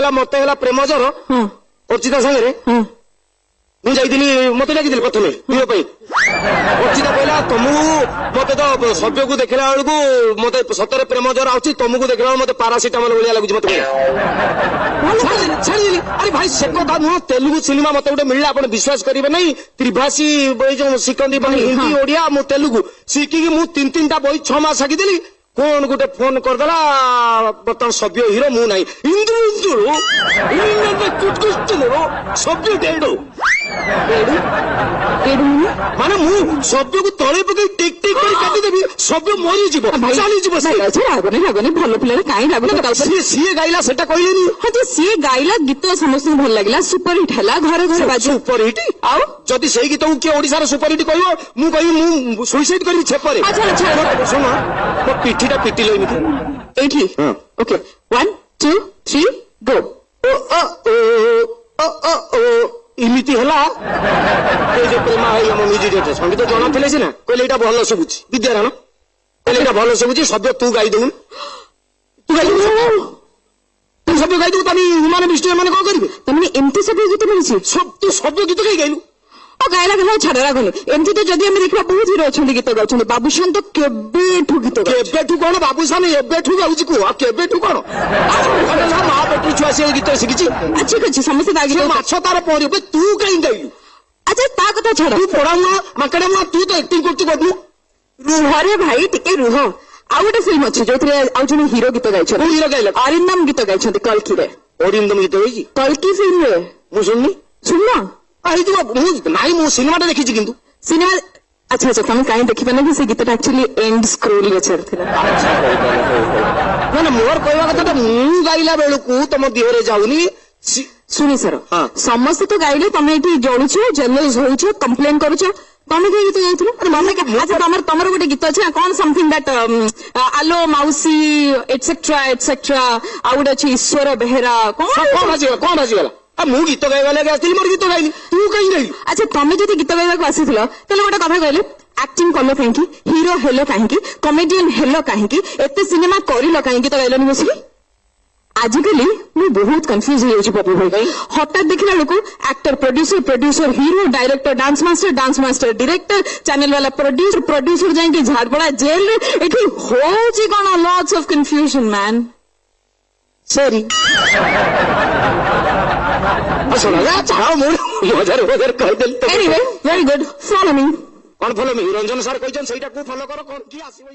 जेतेला मते हला प्रेम जर अर्चिता सागरे मुझे मत लगी प्रथम दिए अर्चिता कहला तुमको मत तो सभ्य को देखला बेलू मत सतरे प्रेम जर आउची तुमको देखला मत पारासीटामल भाया लगुच मत छाड़ी अरे भाई से कथा नुह तेलुगु सिनेमा मत गोटे मिलला आप विश्वास करेंगे नहीं त्रिभाषी बही जो शिखती हिंदी ओडिया मु तेलुगु शिखिकी मु तीन तीन टा बही 6 मास शिखिदेली कौन गोटे फोन करदेला बर्तमान सभ्य हीरो मु ना इंदु सभ्य डेडो माने मु सभ्य को तले पकई टिक टिक कर काटिदेवी सभ्य मरी जीव चली जीव रागनी भल पिला कहीं रागनी सी गाइला सेटा कहलेनी हाँ जी सी गाइला गीत समस्त भल लगे सुपर हिट है घर घर बाजू सुपर हिट आउ जदि से गीत को किए ओडिसा सुपर हिट कह मु कह सुइसाइड करी छेपरे सुन मो पिठीटा पिटी लई ओके 1 2 3 गो इमिति हला जो प्रेमा है आम म्यूजिक डायरेक्टर संगीत जना थे सीना कहले एटा भल शुभुची विद्यारायण कहले एटा भल शुभुची सभ्य तू गाई दउन तू सभ्य गाई दउ तनी माने विष्णु माने कौन करिवे तमने एमती सभ्य गीत मिलछि सब तू सभ्य गीत कहीं गाइलु और गायला गला छाड़ रागनी एमती तो जदि हम देखबा बहुत हीरो अछन गीत गाउछन बाबूशान तो केबेठु गीत केबेठु कोन बाबूशान एबेठु गाउछि को आ केबेठु कोन आ मा बेटु छुआ से गीत सिखिछि अच्छी कछि समस्त दागी माछो तार परी तू कहीं गाइलु अच्छा ता कथा छाड़ तू पड़ा मुआ माकड़े मुआ तू तो एक्टिंग करतु गदु रुह रे भाई टिके रुह आ गोटे फिल्म अछि जोथरे आ जने हीरो गीत गाइछन हीरो गाइला अरिंदम गीत गाइछन कल्की रे अरिंदम गीत होई कल्की फिल्म रे मु सुननी सुनना नाई मु सिनेमा देखी किंतु सिनेमा अच्छा अच्छा तुम कहीं देखी पाना कि से गीतटा एक्चुअली एंड स्क्रोल रे चलथिला माने मोर कहवा कथा मु गाइला बेलकू तुम दिहरे जाउनी सुनी सर समस्त तो गाइले तुम एठी जळुछो जेलस होइछो कंप्लेन करूछो तुम के गीत गाइथिलो अरे मने के अच्छा तमर गोटे गीत अछि कोन समथिंग दैट आलो माउसी एटसेट्रा एटसेट्रा आ गोटे अछि ईश्वर बेहेरा कोन आजिगला मु गीत गाइबा लगे आसली मोर गीत गाइली तू कहीं गाइलु अच्छा तुम जदि गीत गाइबा को आसीथिलो तले गोटे कथा कहले एक्टिंग करलो काहेकि हीरो हेलो काहेकि कॉमेडियन हेलो काहेकि एते सिनेमा करिलो काहेकि गीत गाइलनि बसी आजिकली मु बहुत कंफ्यूज हो जाउछि पप्पू भाई हठात देखला लोक actor producer hero director dance master director channel वाला प्रोड्यूसर जाई के झाड़पड़ा जेल रे एठी होछि कोन lots of confusion man sorry सुना चाहो मजार कह देली anyway very good follow me कौन फॉलो मी रंजन सर कहछन सेटा को फॉलो करो कौन की आसीबो